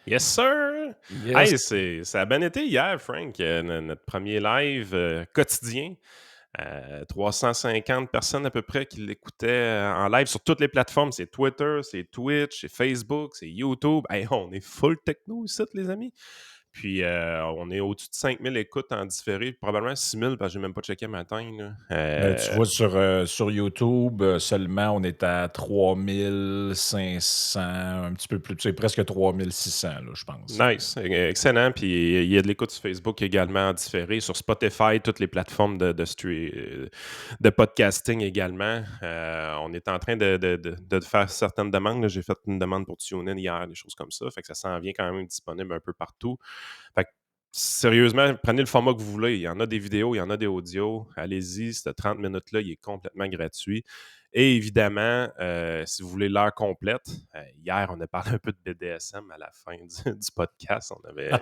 Yes, sir! Yes. Hey, ça a bien été hier, Frank, notre premier live quotidien. 350 personnes à peu près qui l'écoutaient en live sur toutes les plateformes. C'est Twitter, c'est Twitch, c'est Facebook, c'est YouTube. Hey, on est full techno ici, les amis. Puis, on est au-dessus de 5000 écoutes en différé, probablement 6000 parce que j'ai même pas checké matin. Là. Tu vois, sur YouTube, seulement, on est à 3500, un petit peu plus, tu sais, presque 3600, là, je pense. Nice, excellent. Puis il y a de l'écoute sur Facebook également en différé, sur Spotify, toutes les plateformes de podcasting également. On est en train de faire certaines demandes. Là. J'ai fait une demande pour TuneIn hier, des choses comme ça. Fait que ça s'en vient quand même disponible un peu partout. Fait que, sérieusement, prenez le format que vous voulez. Il y en a des vidéos, il y en a des audios. Allez-y, ce 30 minutes-là, il est complètement gratuit. Et évidemment, si vous voulez l'heure complète, hier, on a parlé un peu de BDSM à la fin du podcast. On avait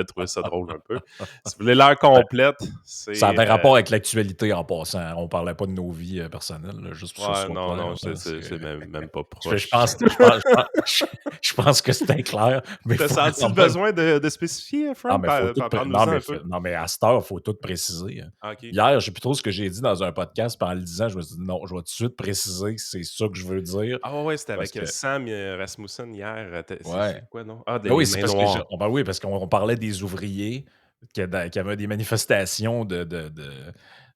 trouvé ça drôle un peu. Si vous voulez l'heure Ben, complète, ça c'est. avait rapport avec l'actualité en passant. On parlait pas de nos vies personnelles, là, juste pour que ça Ouais, soit non, clair. non, Là, c'est même pas je proche. pense, je pense, je pense, je pense que c'était clair, mais il T'as faut senti quand le même. besoin de spécifier, Non, Frank? mais faut tout non, Parle-nous-en mais un peu. non, mais à cette heure, il faut tout préciser, hein. Ah, OK. Hier, je sais plus trop ce que j'ai dit dans un podcast, puis en le disant, je me suis dit: «Non, je vais tout de suite préciser que c'est ça que je veux dire», Ah ouais, c'était parce avec que Sam Rasmussen hier. C'est ouais. quoi, non? Ah, Ben les oui, c'est mains parce que noires. ben oui, parce qu'on parlait des ouvriers qui avaient des manifestations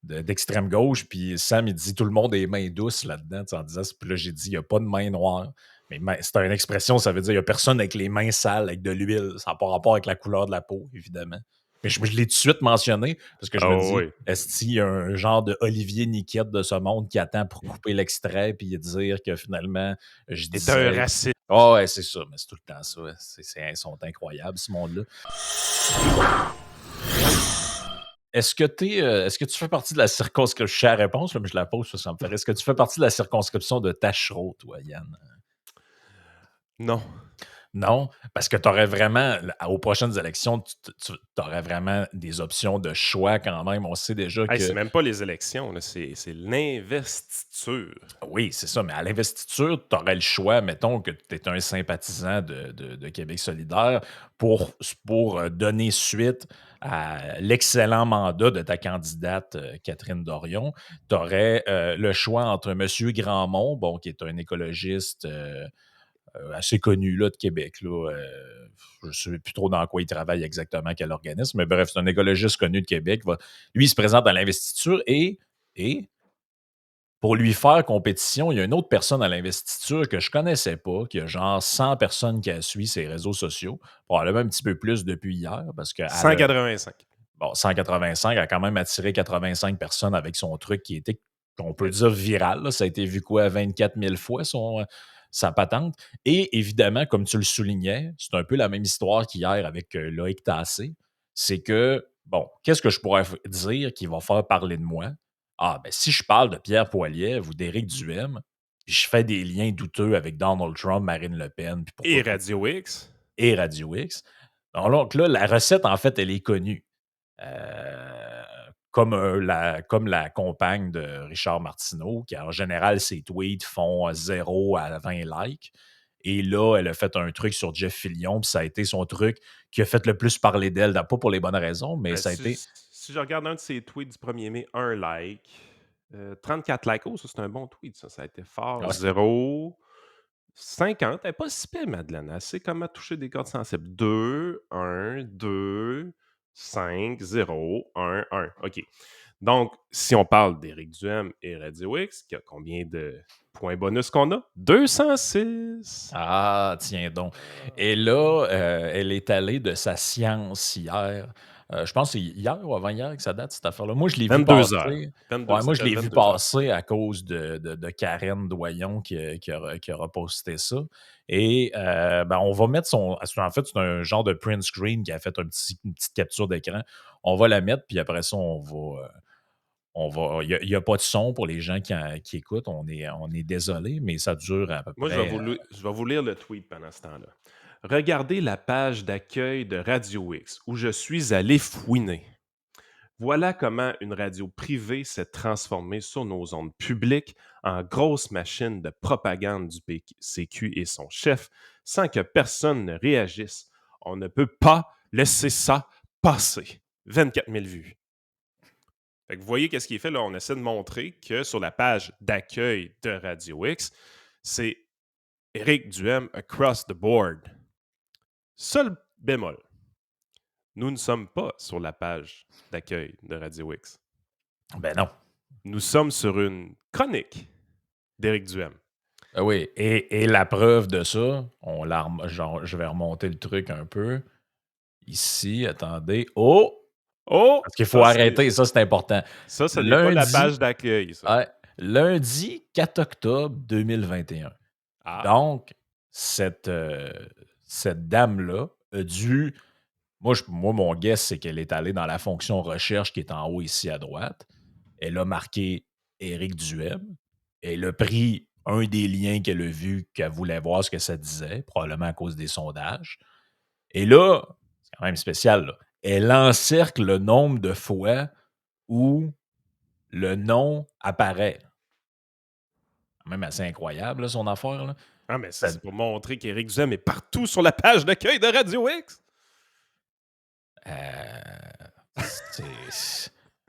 d'extrême gauche, puis Sam, il dit: «Tout le monde est main douce là-dedans», tu sais, en disant puis là, j'ai dit: «Il y a pas de main noire». Mais c'est une expression, ça veut dire il y a personne avec les mains sales, avec de l'huile. Ça n'a pas rapport avec la couleur de la peau, évidemment. Mais je l'ai tout de suite mentionné parce que je Ah me dis: oui. «Est-ce qu'il y a un genre de Olivier Niquette de ce monde qui attend pour couper l'extrait puis dire que finalement je T'es un disais». raciste. Ah ouais, c'est ça, mais c'est tout le temps ça. Ils sont incroyables, ce monde-là. Est-ce que tu fais partie de la circonscription? Je sais la réponse, là, mais je la pose parce que ça me fait rire. Est-ce que tu fais partie de la circonscription de Tachereau, toi, Yann? Non. Non, parce que tu aurais vraiment, aux prochaines élections, tu aurais vraiment des options de choix quand même. On sait déjà Hey, c'est que même pas les élections, là, c'est l'investiture. oui, c'est ça, mais à l'investiture, tu aurais le choix, mettons que tu es un sympathisant de Québec solidaire pour donner suite à l'excellent mandat de ta candidate Catherine Dorion. Tu aurais le choix entre M. Grandmont, bon, qui est un écologiste assez connu là, de Québec. Là, je ne sais plus trop dans quoi il travaille exactement, quel organisme, mais bref, c'est un écologiste connu de Québec. Lui, il se présente à l'investiture et pour lui faire compétition, il y a une autre personne à l'investiture que je connaissais pas, qui a genre 100 personnes qui a suivi ses réseaux sociaux, probablement un petit peu plus depuis hier, parce qu'elle a, 185. bon, 185, elle a quand même attiré 85 personnes avec son truc qui était, qu'on peut dire, viral. Là. Ça a été vu quoi, 24 000 fois sa patente. Et évidemment, comme tu le soulignais, c'est un peu la même histoire qu'hier avec Loïc Tassé. C'est que, bon, qu'est-ce que je pourrais dire qui va faire parler de moi? Ah, ben si je parle de Pierre Poilievre ou d'Éric Duhem, puis je fais des liens douteux avec Donald Trump, Marine Le Pen, puis Et pourquoi pas, Radio X. et Radio X. Donc là, la recette, en fait, elle est connue. Euh, comme la compagne de Richard Martineau, qui en général, ses tweets font 0 à 20 likes. Et là, elle a fait un truc sur Jeff Fillion, puis ça a été son truc qui a fait le plus parler d'elle, pas pour les bonnes raisons, mais Ben, ça a été. si je regarde un de ses tweets du 1er mai, un like. 34 likes. Oh, ça, c'est un bon tweet, ça. Ça a été fort. Ah, 0. 50. Elle n'est pas si pire, Madeleine. Elle sait comment toucher des cordes sensibles. 2, 1, 2, 5, 0, 1, 1. OK. Donc, si on parle d'Éric Duhem et Radio X, qui a combien de points bonus qu'on a? 206. Ah, tiens donc. Ah. Et là, elle est allée de sa science hier. Je pense que c'est hier ou avant-hier que ça date, cette affaire-là. Moi, je l'ai vu 22 heures. passer. 22, Ouais, moi, ça je fait l'ai vu 22 heures. passer à cause de Karen Doyon qui a reposté ça. Et ben, on va mettre son. En fait, c'est un genre de print screen qui a fait une petite capture d'écran. On va la mettre, puis après ça, il y a pas de son pour les gens qui écoutent. On est désolé, mais ça dure à peu Moi, près. je vais vous lire le tweet pendant ce temps-là. Regardez la page d'accueil de Radio X où je suis allé fouiner. Voilà comment une radio privée s'est transformée sur nos ondes publiques en grosse machine de propagande du PCQ et son chef sans que personne ne réagisse. On ne peut pas laisser ça passer. 24 000 vues. Fait que vous voyez qu'est-ce qui est fait là? On essaie de montrer que sur la page d'accueil de Radio X, c'est Éric Duhem across the board. Seul bémol, nous ne sommes pas sur la page d'accueil de Radio X. Ben non. Nous sommes sur une chronique d'Éric Duhem. Ah oui, et la preuve de ça, je vais remonter le truc un peu. Ici, attendez. Oh! Oh! Parce qu'il faut arrêter, ça c'est important. Ça n'est pas la page d'accueil, ça. Ouais, lundi 4 octobre 2021. Ah. Donc, cette dame-là a dû... Moi, mon guess, c'est qu'elle est allée dans la fonction recherche qui est en haut ici à droite. Elle a marqué Éric Duhem. Elle a pris un des liens qu'elle a vu, qu'elle voulait voir ce que ça disait, probablement à cause des sondages. Et là, c'est quand même spécial, là, elle encercle le nombre de fois où le nom apparaît. Quand même assez incroyable, là, son affaire. Là. Ah, mais ça, c'est pour montrer qu'Éric Duhem est partout sur la page d'accueil de Radio X.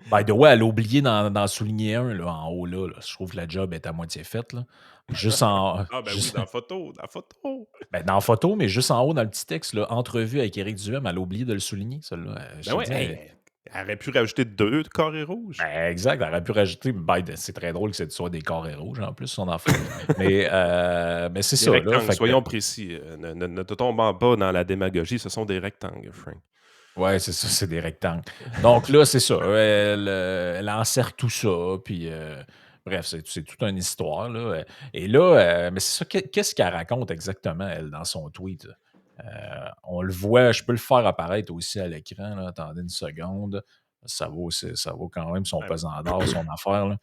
By the way, elle a oublié d'en souligner un là, en haut là. Je trouve que la job est à moitié faite. Là. Juste en. Ah, ben oui, dans la photo. Ben, dans la photo, mais juste en haut dans le petit texte, là, entrevue avec Éric Duhem, elle a oublié de le souligner, celle-là. Ben oui, elle aurait pu rajouter 2 carrés rouges. Ben, exact, elle aurait pu rajouter. C'est très drôle que ce soit des carrés rouges en plus, son enfant. mais c'est des ça. Rectangles, Là, soyons précis. Ne te tombons pas dans la démagogie, ce sont des rectangles, Frank. Ouais, c'est ça, c'est des rectangles. Donc là, c'est ça. Elle enserre tout ça, puis bref, c'est toute une histoire. Là. Et là, mais c'est ça, qu'est-ce qu'elle raconte exactement, elle, dans son tweet? On le voit, je peux le faire apparaître aussi à l'écran. Là. Attendez une seconde. Ça vaut quand même son pesant d'or, son affaire. Là.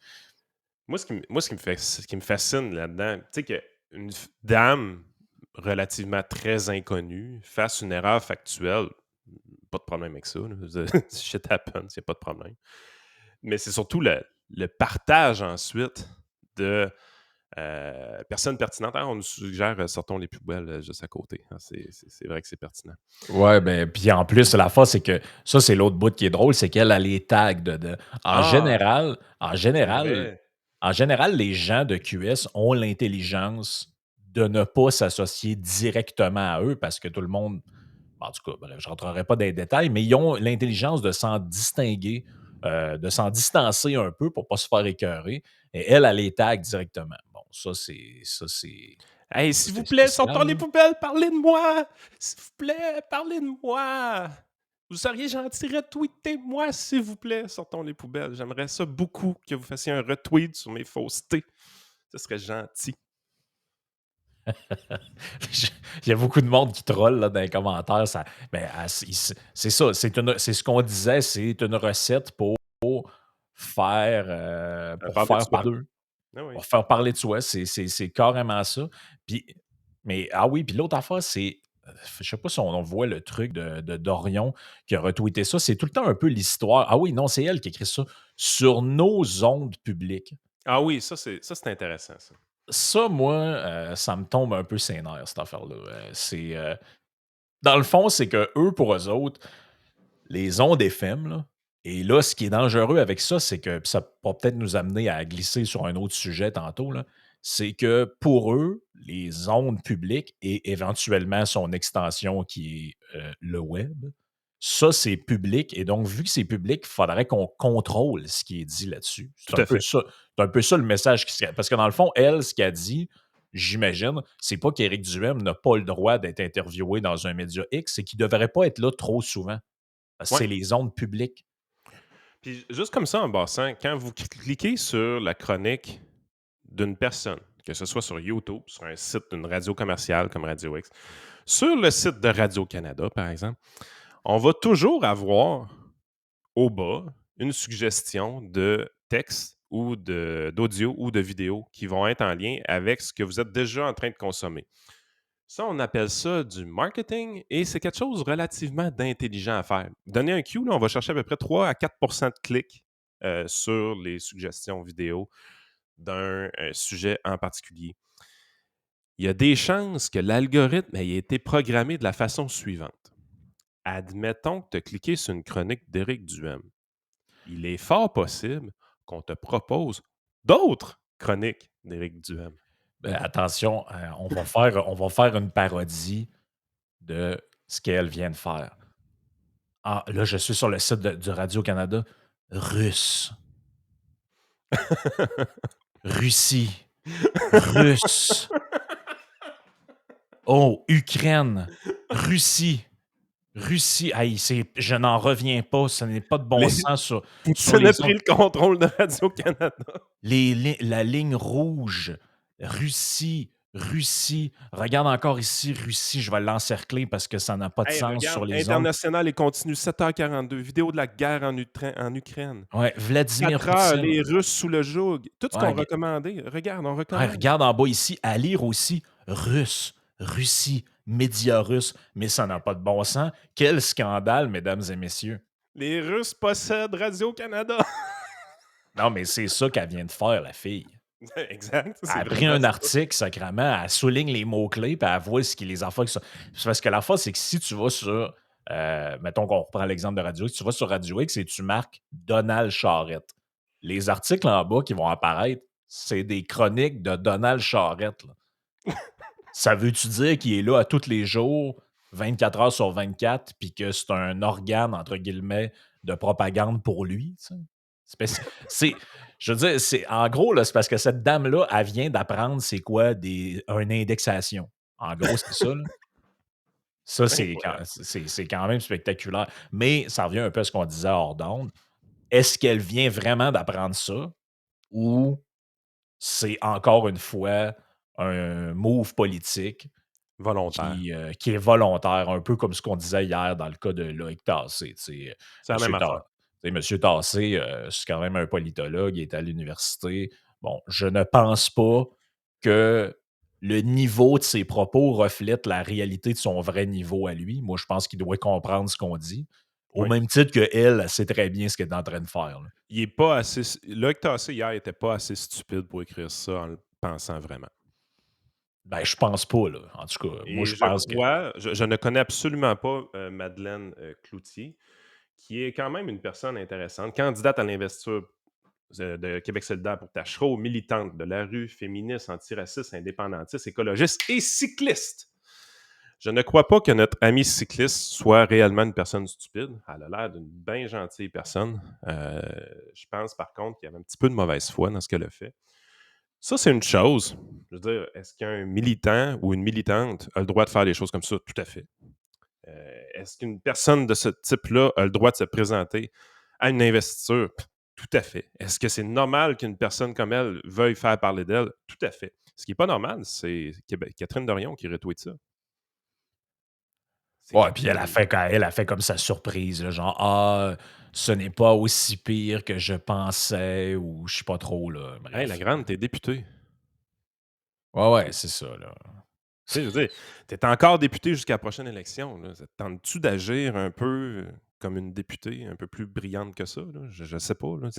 Moi, ce qui me fascine là-dedans, tu sais qu'une dame relativement très inconnue fasse une erreur factuelle, pas de problème avec ça. Là. Shit happens, il n'y a pas de problème. Mais c'est surtout le partage ensuite de personnes pertinentes. Ah, on nous suggère sortons les poubelles juste à côté. Ah, c'est vrai que c'est pertinent. Ouais, ben, puis en plus, la fois, c'est que ça, c'est l'autre bout qui est drôle, c'est qu'elle a les tags de. En général, c'est vrai. En général, les gens de QS ont l'intelligence de ne pas s'associer directement à eux parce que tout le monde, en tout cas, bref, je ne rentrerai pas dans les détails, mais ils ont l'intelligence de s'en distinguer, de s'en distancer un peu pour ne pas se faire écœurer. Et elle, elle les tag directement. Bon, Hey, ça, s'il vous c'est plaît, spécial. sortons les poubelles, parlez de moi! S'il vous plaît, parlez de moi! Vous seriez gentil, retweetez-moi, s'il vous plaît, sortons les poubelles. J'aimerais ça beaucoup que vous fassiez un retweet sur mes faussetés. Ce serait gentil. Il y a beaucoup de monde qui troll là, dans les commentaires. C'est ça, c'est ce qu'on disait, c'est une recette pour faire, Ah oui. pour faire parler de soi. C'est carrément ça. Puis, mais ah oui, puis l'autre affaire, c'est, je sais pas si on voit le truc de Dorion qui a retweeté ça. C'est tout le temps un peu l'histoire. Ah oui, non, c'est elle qui écrit ça sur nos ondes publiques. Ah oui, ça c'est intéressant, ça. Ça, moi, ça me tombe un peu ses nerfs, cette affaire-là. Dans le fond, c'est que eux, pour eux autres, les ondes FM, là, et là, ce qui est dangereux avec ça, c'est que puis ça va peut-être nous amener à glisser sur un autre sujet tantôt, là, c'est que pour eux, les ondes publiques et éventuellement son extension qui est le web, ça, c'est public. Et donc, vu que c'est public, il faudrait qu'on contrôle ce qui est dit là-dessus. Tout à fait. C'est un peu ça le message qui serait. Parce que dans le fond, elle, ce qu'elle dit, j'imagine, c'est pas qu'Éric Duhem n'a pas le droit d'être interviewé dans un média X, c'est qu'il ne devrait pas être là trop souvent. Parce que Ouais. c'est les ondes publiques. Puis juste comme ça en passant, quand vous cliquez sur la chronique d'une personne, que ce soit sur YouTube, sur un site d'une radio commerciale comme Radio X, sur le site de Radio-Canada, par exemple, on va toujours avoir au bas une suggestion de texte ou d'audio ou de vidéo qui vont être en lien avec ce que vous êtes déjà en train de consommer. Ça, on appelle ça du marketing et c'est quelque chose relativement d'intelligent à faire. Donner un cue, là, on va chercher à peu près 3 à 4 de clics sur les suggestions vidéo d'un sujet en particulier. Il y a des chances que l'algorithme ait été programmé de la façon suivante. Admettons que tu as cliqué sur une chronique d'Éric Duhem. Il est fort possible qu'on te propose d'autres chroniques d'Éric Duhem. Ben, attention, on va faire une parodie de ce qu'elle vient de faire. Ah, là, je suis sur le site du Radio-Canada. Russe, Russie, Russe. Oh, Ukraine, Russie, Russie. Aïe, je n'en reviens pas. Ce n'est pas de bon Les sens sur Poutine a les pris autres. le contrôle de Radio-Canada. La ligne rouge, Russie, Russie. Regarde encore ici, Russie. Je vais l'encercler parce que ça n'a pas de Hey, sens sur regarde, les autres. international et continue, 7h42, vidéo de la guerre en Ukraine. Ouais, Vladimir 4 heures, Poutine. les Russes sous le joug. Tout ce qu'on Ouais, recommandait. Regarde, on ouais, recommande. regarde en bas ici, à lire aussi, russe, Russie, médias russes. Mais ça n'a pas de bon sens. Quel scandale, mesdames et messieurs. Les Russes possèdent Radio-Canada. Non, mais c'est ça qu'elle vient de faire, la fille. Exact, Elle c'est a pris vraiment un ça. article, sacrément, elle souligne les mots-clés, puis elle voit ce qui les affaires qui sont. C'est parce que la fois, c'est que si tu vas sur, mettons qu'on reprend l'exemple de Radio X, tu vas sur Radio X et tu marques Donald Charrette. Les articles en bas qui vont apparaître, c'est des chroniques de Donald Charrette, là. Ça veut-tu dire qu'il est là à tous les jours, 24 heures sur 24, puis que c'est un organe, entre guillemets, de propagande pour lui, tu sais? C'est je veux dire, en gros, là, c'est parce que cette dame-là, elle vient d'apprendre c'est quoi une indexation. En gros, c'est ça, là. Ça, Ben c'est voilà. quand même spectaculaire. Mais ça revient un peu à ce qu'on disait hors d'onde. Est-ce qu'elle vient vraiment d'apprendre ça ou c'est encore une fois un move politique Volontaire. qui est volontaire, un peu comme ce qu'on disait hier dans le cas de Loïc Tassé. Tu sais, C'est la même affaire. Monsieur Tassé, c'est quand même un politologue, il est à l'université. Bon, je ne pense pas que le niveau de ses propos reflète la réalité de son vrai niveau à lui. Moi, je pense qu'il doit comprendre ce qu'on dit. Au Oui. même titre qu'elle, elle sait très bien ce qu'elle est en train de faire, là. Il est pas assez. Loïc Tassé, hier, était pas assez stupide pour écrire ça en le pensant vraiment. Ben, je pense pas, là. En tout cas, moi, Et je je pense que. crois, je ne connais absolument pas Madeleine Cloutier, qui est quand même une personne intéressante, candidate à l'investiture de Québec solidaire pour Tachereau, militante de la rue, féministe, antiraciste, indépendantiste, écologiste et cycliste. Je ne crois pas que notre ami cycliste soit réellement une personne stupide. Elle a l'air d'une bien gentille personne. Je pense par contre qu'il y avait un petit peu de mauvaise foi dans ce qu'elle a fait. Ça, c'est une chose. Je veux dire, est-ce qu'un militant ou une militante a le droit de faire des choses comme ça? Tout à fait. Est-ce qu'une personne de ce type-là a le droit de se présenter à une investiture? Tout à fait. Est-ce que c'est normal qu'une personne comme elle veuille faire parler d'elle? Tout à fait. Ce qui n'est pas normal, c'est Catherine Dorion qui retweet ça. C'est Ouais, puis Catherine. elle a fait comme sa surprise, là, genre: «Ah, ce n'est pas aussi pire que je pensais» ou je sais pas trop, là, Hey, la bref. grande, t'es députée. Ouais, ouais, c'est ça, là. Tu sais, je veux dire, t'es encore député jusqu'à la prochaine élection. Là. Ça te tente-tu d'agir un peu comme une députée, un peu plus brillante que ça? Là? Je ne sais pas. Là.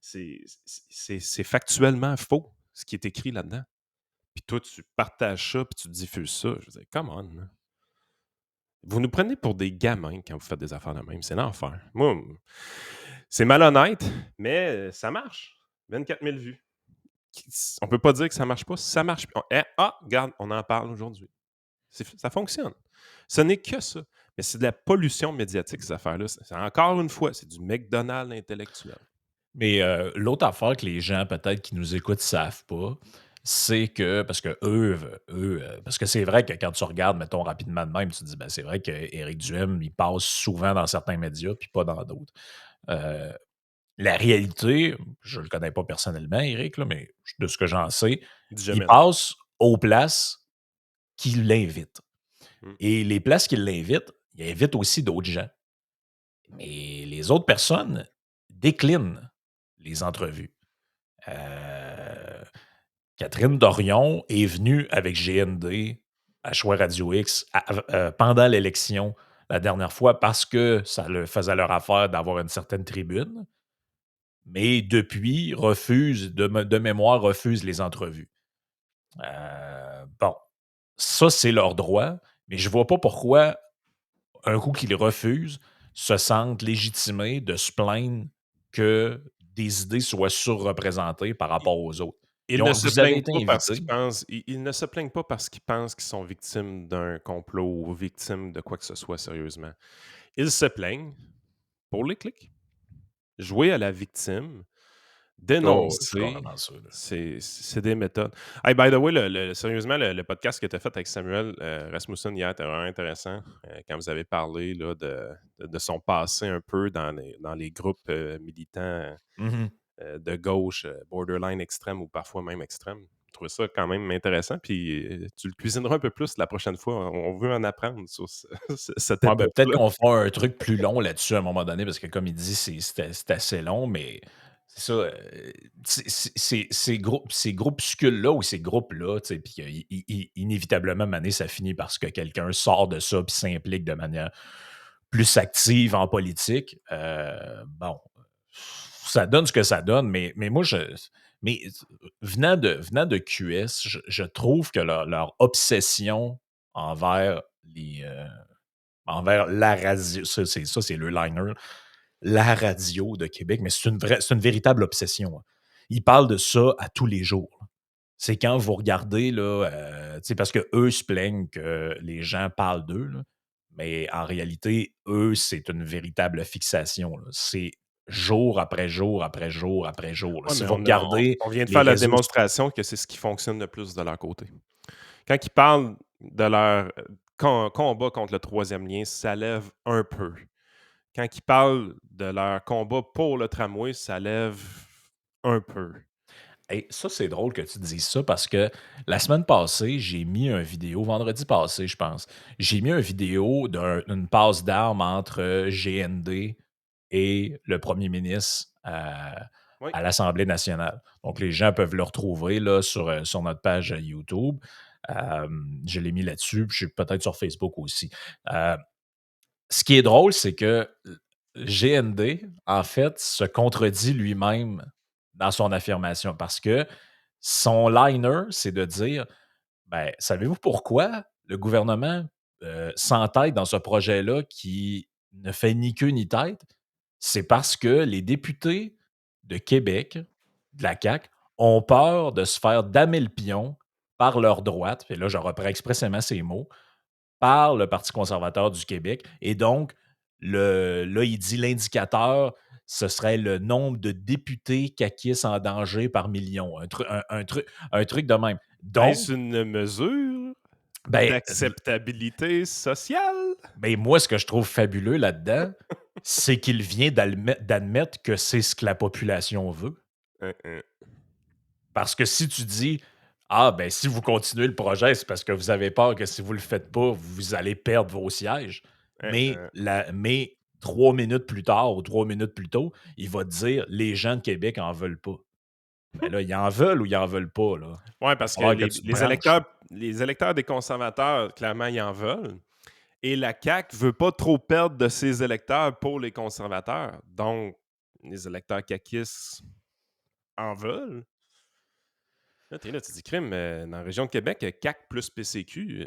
C'est factuellement faux, ce qui est écrit là-dedans. Puis toi, tu partages ça, puis tu diffuses ça. Je veux dire, come on. Là. Vous nous prenez pour des gamins quand vous faites des affaires de même. C'est l'enfer. Moi, c'est malhonnête, mais ça marche. 24 000 vues. On peut pas dire que ça marche pas. Ça marche. Regarde, on en parle aujourd'hui. Ça fonctionne. Ce n'est que ça. Mais c'est de la pollution médiatique, ces affaires-là. Encore une fois, c'est du McDonald's intellectuel. Mais l'autre affaire que les gens, peut-être, qui nous écoutent savent pas, c'est que parce que parce que c'est vrai que quand tu regardes, mettons, rapidement de même, tu te dis: «Ben, c'est vrai qu'Éric Duhem, il passe souvent dans certains médias puis pas dans d'autres». Heu, la réalité, je le connais pas personnellement, Éric, là, mais de ce que j'en sais, Dis il jamais non. passe aux places qui l'invitent. Mm. Et les places qui l'invitent, il invite aussi d'autres gens. Mais les autres personnes déclinent les entrevues. Catherine Dorion est venue avec GND à Choix Radio X pendant l'élection la dernière fois parce que ça le faisait leur affaire d'avoir une certaine tribune, mais depuis, refuse, de mémoire, refuse les entrevues. Bon, ça, c'est leur droit, mais je vois pas pourquoi, un coup qu'ils refusent, se sentent légitimés de se plaindre que des idées soient surreprésentées par Ils rapport aux autres. ils ne se Vous avez plaignent été pas parce invités. qu'ils pensent ils ne se plaignent pas parce qu'ils pensent qu'ils sont victimes d'un complot ou victimes de quoi que ce soit sérieusement. Ils se plaignent pour les clics. Jouer à la victime, Oh, c'est dénoncer, carrément ça, là. c'est des méthodes. Hey, by the way, sérieusement, le podcast que tu as fait avec Samuel Rasmussen hier était vraiment intéressant. Quand vous avez parlé là, de son passé un peu dans les groupes militants Mhm. de gauche, borderline extrême ou parfois même extrême. Je trouvais ça quand même intéressant. Puis tu le cuisineras un peu plus la prochaine fois. On veut en apprendre sur cette Ouais, ben, peut-être époque-là. qu'on fera un truc plus long là-dessus à un moment donné, parce que comme il dit, c'est assez long, mais c'est ça. Ces groupuscules-là ou ces groupes-là, tu sais, puis inévitablement, mané, ça finit parce que quelqu'un sort de ça puis s'implique de manière plus active en politique. Bon, ça donne ce que ça donne, mais moi, mais venant de QS, je trouve que leur obsession envers envers la radio, c'est le liner, la radio de Québec, mais c'est une véritable obsession, hein. Ils parlent de ça à tous les jours. C'est quand vous regardez, là, tu sais, parce qu'eux se plaignent que les gens parlent d'eux, là, mais en réalité, eux, c'est une véritable fixation, là. C'est jour après jour après jour après jour, là. Ouais, Si mais vous regardez on vient de les faire la réseaux. démonstration que c'est ce qui fonctionne le plus de leur côté. Quand ils parlent de leur combat contre le troisième lien, ça lève un peu. Quand ils parlent de leur combat pour le tramway, ça lève un peu. Hey, ça, c'est drôle que tu dises ça parce que la semaine passée, j'ai mis une vidéo, vendredi passé, je pense. J'ai mis une vidéo d'une passe d'armes entre GND et le premier ministre Oui. à l'Assemblée nationale. Donc, les gens peuvent le retrouver là, sur notre page YouTube. Euh, je l'ai mis là-dessus, puis je suis peut-être sur Facebook aussi. Euh, Ce qui est drôle, c'est que GND, en fait, se contredit lui-même dans son affirmation parce que son liner, c'est de dire ben, savez-vous pourquoi le gouvernement s'entête dans ce projet-là qui ne fait ni queue ni tête? C'est parce que les députés de Québec, de la CAQ, ont peur de se faire damer le pion par leur droite. Et là, je reprends expressément ces mots par le Parti conservateur du Québec. Et donc, là, il dit l'indicateur, ce serait le nombre de députés caquistes en danger par million. Un truc de même. Donc, Est-ce une mesure ben, d'acceptabilité sociale? ben, moi, ce que je trouve fabuleux là-dedans, c'est qu'il vient d'admettre que c'est ce que la population veut. Hein, hein, Parce que si tu dis, ah, ben, si vous continuez le projet, c'est parce que vous avez peur que si vous le faites pas, vous allez perdre vos sièges. hein, hein. Mais 3 minutes plus tard ou 3 minutes plus tôt, il va te dire, les gens de Québec en veulent pas. Ben là, ils en veulent ou ils en veulent pas, là? Ouais, Il va parce que falloir que tu te branches. les électeurs des conservateurs, clairement, ils en veulent. Et la CAQ veut pas trop perdre de ses électeurs pour les conservateurs. Donc, les électeurs caquistes en veulent. Là, t'es là, tu dis crime, dans la région de Québec, CAQ plus PCQ,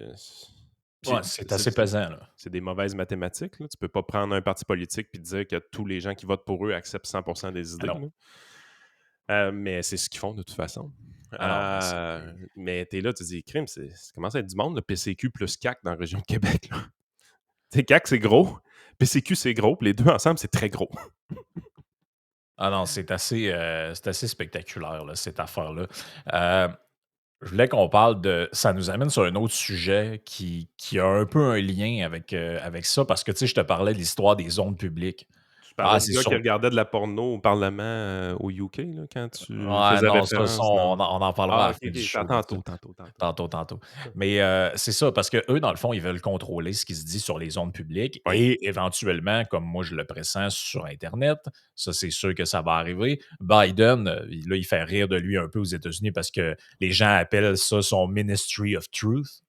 Ouais, puis c'est assez pesant, là. c'est des mauvaises mathématiques. Là. Tu peux pas prendre un parti politique et dire que tous les gens qui votent pour eux acceptent 100% des Ah idées. non. Là. Mais c'est ce qu'ils font de toute façon. Ah non, mais c'est. Mais t'es là, tu dis crime, ça commence à être du monde, le PCQ plus CAQ dans la région de Québec. Là. T'sais, CAQ, c'est gros. PCQ, c'est gros. Puis les deux ensemble, c'est très gros. Ah non, c'est assez spectaculaire, là, cette affaire-là. Euh, Je voulais qu'on parle de. Ça nous amène sur un autre sujet qui a un peu un lien avec ça, parce que tu sais, je te parlais de l'histoire des zones publiques. Tu Ah, parlais du c'est gars qui sur. regardait de la porno au Parlement au UK là, quand tu Ouais, faisais non, ça, référence, non? on en parlera à Ah, la ok, fin du ok. show de ça. Tantôt. Tantôt. Mais c'est ça, parce que eux, dans le fond, ils veulent contrôler ce qui se dit sur les zones publiques Oui. et éventuellement, comme moi je le pressens sur Internet, ça c'est sûr que ça va arriver. Biden, là, il fait rire de lui un peu aux États-Unis parce que les gens appellent ça son Ministry of Truth.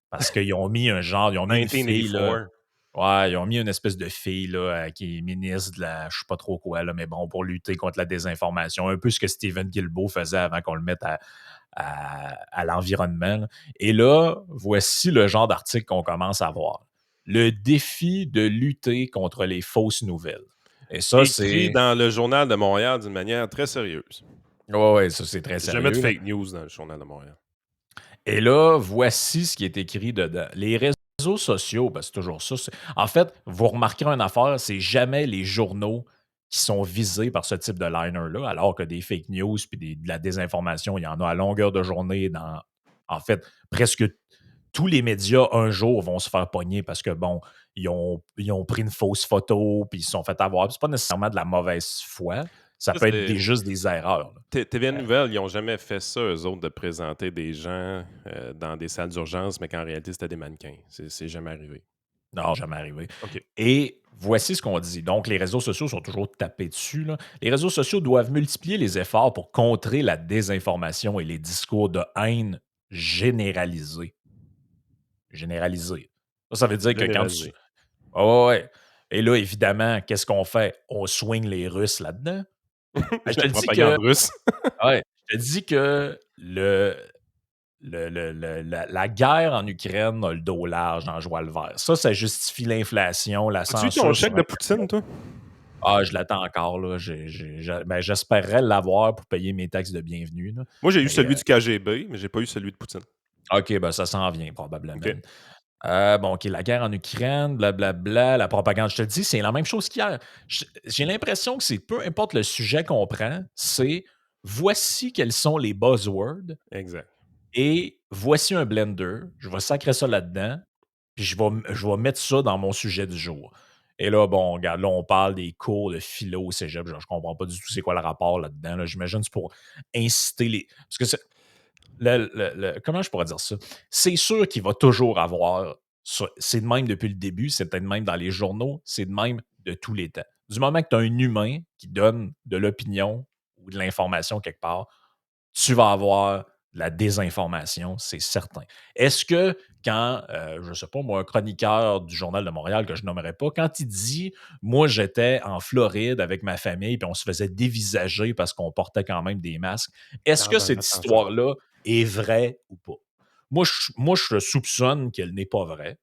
parce qu'ils ont mis ils ont mis une fille, là. 1984. Ouais, ils ont mis une espèce de fille là, qui est ministre de la je sais pas trop quoi, là, mais bon, pour lutter contre la désinformation. Un peu ce que Stephen Guilbeault faisait avant qu'on le mette à l'environnement, là. Et là, voici le genre d'article qu'on commence à voir. Le défi de lutter contre les fausses nouvelles. Et ça, Écrit c'est. dans le Journal de Montréal d'une manière très sérieuse. Ouais, ouais, ça, c'est très Il y a jamais de sérieux, là. fake news dans le Journal de Montréal. Et là, voici ce qui est écrit dedans. Les réseaux sociaux, ben, c'est toujours ça. En fait, vous remarquerez une affaire, c'est jamais les journaux qui sont visés par ce type de liner-là, alors que des fake news puis de la désinformation, il y en a à longueur de journée dans, en fait, presque tous les médias un jour vont se faire pogner parce que, bon, ils ont pris une fausse photo puis ils se sont fait avoir. C'est pas nécessairement de la mauvaise foi, ça Ça, peut être c'est juste des erreurs, là. TVA Nouvelles, ils n'ont jamais fait ça, eux autres, de présenter des gens dans des salles d'urgence, mais qu'en réalité, c'était des mannequins. C'est jamais arrivé. Non, jamais arrivé. OK. Et voici ce qu'on dit. Donc, les réseaux sociaux sont toujours tapés dessus, là. Les réseaux sociaux doivent multiplier les efforts pour contrer la désinformation et les discours de haine généralisés. Généralisés. Ça veut dire que quand tu. Généralisé. Ah ouais, ouais. Et là, évidemment, qu'est-ce qu'on fait? On swing les Russes là-dedans. Ben, je te La le dis que. propagande russe. Ouais, je te dis que la guerre en Ukraine a le dos large dans joie le vert. Ça justifie l'inflation, la As-tu eu ton censure sur chèque de Internet. Poutine, toi? Ah, je l'attends encore, là. Ben, j'espérerais l'avoir pour payer mes taxes de bienvenue, là. Moi, j'ai eu Mais, celui du KGB, mais j'ai pas eu celui de Poutine. OK, ben, ça s'en vient probablement. OK. Bon, OK, la guerre en Ukraine, blablabla, la propagande. Je te le dis, c'est la même chose qu'hier. J'ai l'impression que c'est peu importe le sujet qu'on prend, c'est voici quels sont les buzzwords Exact. et voici un blender. Je vais sacrer ça là-dedans. Puis je vais mettre ça dans mon sujet du jour. Et là, bon, regarde, là, on parle des cours de philo au cégep. Genre, je comprends pas du tout c'est quoi le rapport là-dedans. Là. J'imagine que c'est pour inciter les. Parce que c'est. Comment je pourrais dire ça? C'est sûr qu'il va toujours avoir. C'est de même depuis le début, c'est peut-être même dans les journaux, c'est de même de tous les temps. Du moment que tu as un humain qui donne de l'opinion ou de l'information quelque part, tu vas avoir de la désinformation, c'est certain. Est-ce que quand, je ne sais pas moi, un chroniqueur du Journal de Montréal que je nommerai pas, quand il dit moi j'étais en Floride avec ma famille puis on se faisait dévisager parce qu'on portait quand même des masques, est-ce que Dans un cette ascenseur. histoire-là est vraie ou pas? Moi, je soupçonne qu'elle n'est pas vraie,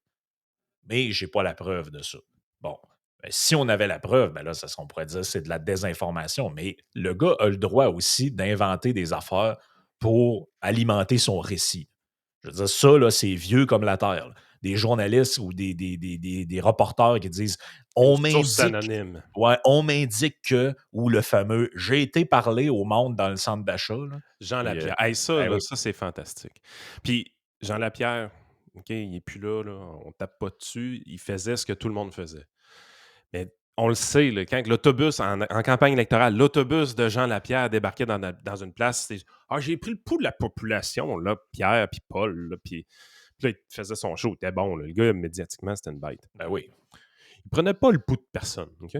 mais j'ai pas la preuve de ça. Bon, ben, si on avait la preuve, ben là, ça, on pourrait dire que c'est de la désinformation, mais le gars a le droit aussi d'inventer des affaires pour alimenter son récit. Je veux dire, ça, là, c'est vieux comme la Terre, là. Des journalistes ou des reporters qui disent Une on source m'indique, anonyme. ouais, on m'indique que, ou le fameux j'ai été parler au monde dans le centre d'achat. Là. Jean Puis, Lapierre. Hey, ça, ben là, oui, ça, c'est fantastique. Puis, Jean Lapierre, OK, il n'est plus là, on tape pas dessus. Il faisait ce que tout le monde faisait. Mais on le sait, là, quand l'autobus, en campagne électorale, l'autobus de Jean Lapierre débarquait dans une place, c'est Ah, j'ai pris le pouls de la population, là, Pierre, puis Paul, là, puis là, il faisait son show, il était bon, là. Le gars, médiatiquement, c'était une bête. ben oui. Il prenait pas le pouls de personne, OK?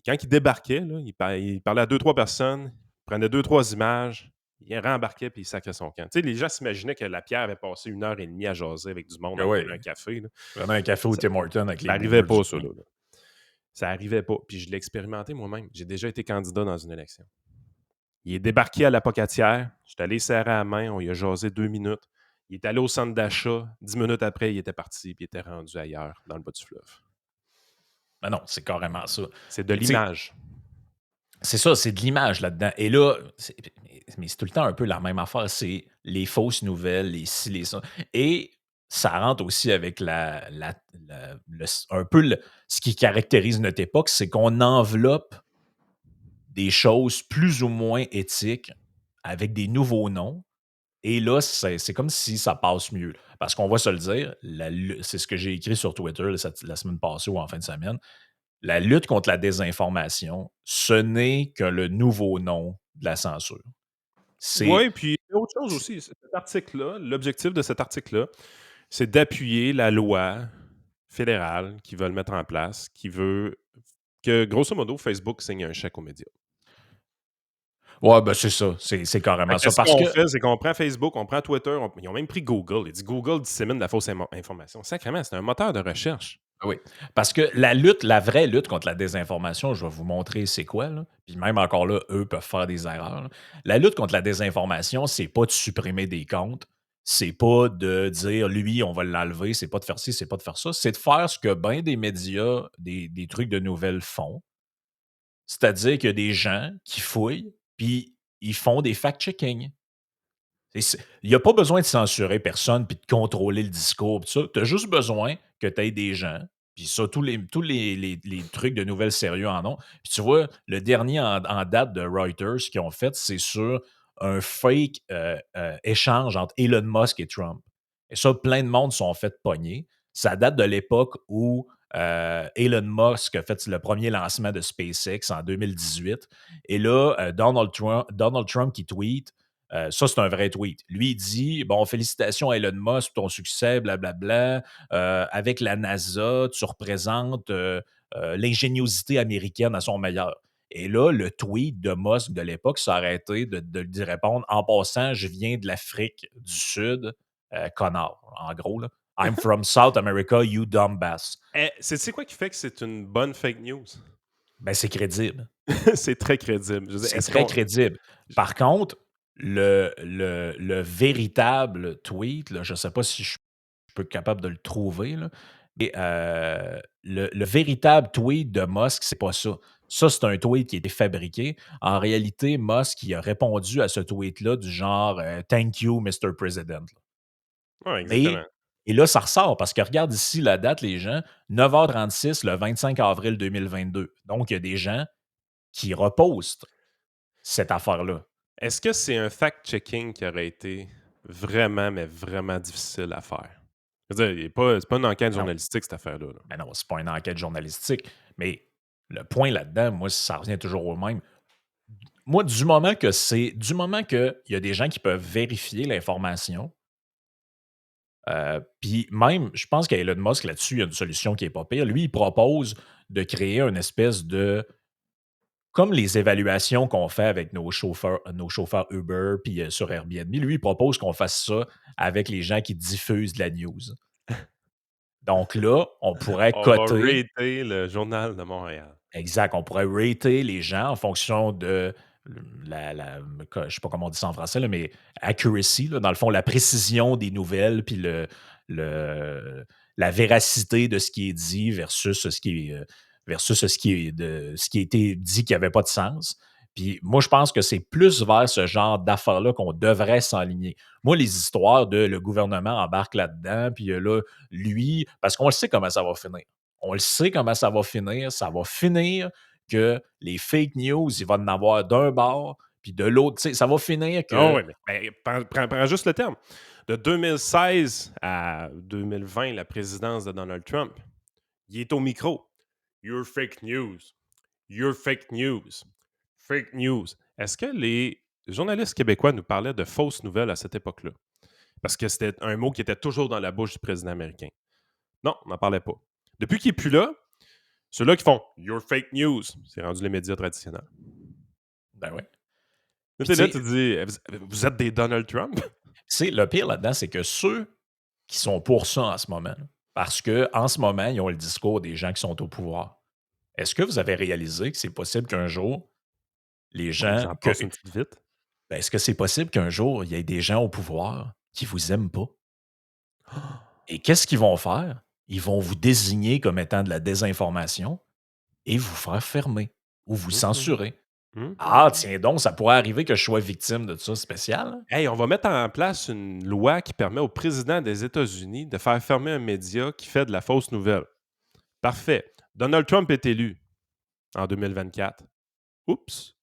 Quand il débarquait, là, il parlait à deux, trois personnes, il prenait deux, trois images, il rembarquait puis il sacrait son camp. Tu sais, les gens s'imaginaient que Lapierre avait passé 1 heure et demie à jaser avec du monde Ben en oui. prenant un café. Là. Prenez un café au Ça, Tim Hortons avec ça les arrivait boomers du pas, ça, coin. là. Ça arrivait pas. Puis je l'ai expérimenté moi-même. J'ai déjà été candidat dans une élection. Il est débarqué à l'Apocatière. J'étais allé serrer à la main. On y a jasé 2 minutes. Il est allé au centre d'achat. 10 minutes après, il était parti puis il était rendu ailleurs, dans le bas du fleuve. Ben non, c'est carrément ça. C'est de Puis, tu sais, l'image. c'est ça, c'est de l'image là-dedans. Et là, mais c'est tout le temps un peu la même affaire. C'est les fausses nouvelles, les ci, les ça. Et ça rentre aussi avec un peu ce qui caractérise notre époque, c'est qu'on enveloppe des choses plus ou moins éthiques avec des nouveaux noms. Et là, c'est comme si ça passe mieux. Parce qu'on va se le dire, c'est ce que j'ai écrit sur Twitter la semaine passée ou en fin de semaine. La lutte contre la désinformation, ce n'est que le nouveau nom de la censure. C'est. Oui, puis il y a autre chose aussi. Cet article-là, l'objectif de cet article-là, c'est d'appuyer la loi fédérale qu'ils veulent mettre en place, qui veut que, grosso modo, Facebook signe un chèque aux médias. Ouais, ben, c'est ça, c'est Fait carrément que ça. ce Parce qu'on que fait, c'est qu'on prend Facebook, on prend Twitter, ils ont même pris Google. Ils disent: «Google dissémine de la fausse information». Sacrément, c'est un moteur de recherche. oui, parce que la vraie lutte contre la désinformation, je vais vous montrer c'est quoi, là, puis même encore là, eux peuvent faire des erreurs, là. La lutte contre la désinformation, c'est pas de supprimer des comptes, c'est pas de dire: «Lui, on va l'enlever», c'est pas de faire ci, c'est pas de faire ça, c'est de faire ce que ben des médias, des trucs de nouvelles font. C'est-à-dire qu'il y a des gens qui fouillent, puis ils font des fact-checking. Il y a pas besoin de censurer personne puis de contrôler le discours pis ça. Tu as juste besoin que tu aies des gens, puis ça, tous les trucs de nouvelles sérieux en ont. Puis tu vois, le dernier en date de Reuters qu'ils ont fait, c'est sur un fake, échange entre Elon Musk et Trump. Et ça, plein de monde sont fait pogner. Ça date de l'époque où, Elon Musk a fait le premier lancement de SpaceX en 2018 et là, Donald Trump qui tweet, ça, c'est un vrai tweet. Lui, il dit: «Bon, félicitations à Elon Musk pour ton succès, blablabla. Avec la NASA, tu représentes, l'ingéniosité américaine à son meilleur». Et là, le tweet de Musk de l'époque ça aurait été de lui répondre: «En passant, je viens de l'Afrique du Sud, connard», en gros, là. «I'm from South America, you dumbass». C'est quoi qui fait que c'est une bonne fake news? Ben, c'est crédible. C'est très crédible. Je veux dire, C'est est-ce très qu'on crédible. Par contre, le véritable tweet, là, je ne sais pas si je peux être capable de le trouver, là, mais le véritable tweet de Musk, c'est pas ça. Ça, c'est un tweet qui a été fabriqué. En réalité, Musk, il a répondu à ce tweet-là du genre, «Thank you, Mr. President». ouais, Mais exactement. et là, ça ressort parce que regarde ici la date, les gens, 9h36 le 25 avril 2022. Donc il y a des gens qui repostent cette affaire-là. Est-ce que c'est un fact-checking qui aurait été vraiment, mais vraiment difficile à faire? Je veux dire, c'est pas une enquête Non. journalistique, cette affaire-là, là. Ben non, c'est pas une enquête journalistique. Mais le point là-dedans, moi, ça revient toujours au même. Moi, du moment qu'il y a des gens qui peuvent vérifier l'information, puis même, je pense qu'Elon Musk, là-dessus, il y a une solution qui est pas pire. Lui, il propose de créer une espèce de comme les évaluations qu'on fait avec nos chauffeurs Uber puis, sur Airbnb, lui, il propose qu'on fasse ça avec les gens qui diffusent de la news. Donc là, on pourrait On va coter. rater le Journal de Montréal. Exact. On pourrait rater les gens en fonction de je sais pas comment on dit ça en français, là, mais accuracy, là, dans le fond, la précision des nouvelles, puis le la véracité de ce qui est dit versus ce qui a été dit qui avait pas de sens. Puis moi, je pense que c'est plus vers ce genre d'affaires-là qu'on devrait s'enligner. Moi, les histoires de le gouvernement embarque là-dedans, puis là, lui parce qu'on le sait comment ça va finir. On le sait comment ça va finir. Ça va finir que les fake news, il va en avoir d'un bord, puis de l'autre. Tu sais, ça va finir Ah que. oui, mais prends juste le terme. De 2016 à 2020, la présidence de Donald Trump, il est au micro. Your fake news. Your fake news. Fake news. Est-ce que les journalistes québécois nous parlaient de fausses nouvelles à cette époque-là? Parce que c'était un mot qui était toujours dans la bouche du président américain. Non, on n'en parlait pas. Depuis qu'il n'est plus là, ceux-là qui font Your fake news, c'est rendu les médias traditionnels. Ben ouais. Là, Puis tu tu là, sais, tu dis vous êtes des Donald Trump? le pire là-dedans, c'est que ceux qui sont pour ça en ce moment, là, parce qu'en ce moment, ils ont le discours des gens qui sont au pouvoir. Est-ce que vous avez réalisé que c'est possible qu'un jour, les On nous gens en que passe une petite vite. ben, est-ce que c'est possible qu'un jour, il y ait des gens au pouvoir qui vous aiment pas? Et qu'est-ce qu'ils vont faire? Ils vont vous désigner comme étant de la désinformation et vous faire fermer ou vous Mhm. censurer. Ah, Mhm. tiens donc, ça pourrait arriver que je sois victime de ça spécial, hein? Hey, on va mettre en place une loi qui permet au président des États-Unis de faire fermer un média qui fait de la fausse nouvelle. Parfait. Donald Trump est élu en 2024. Oups!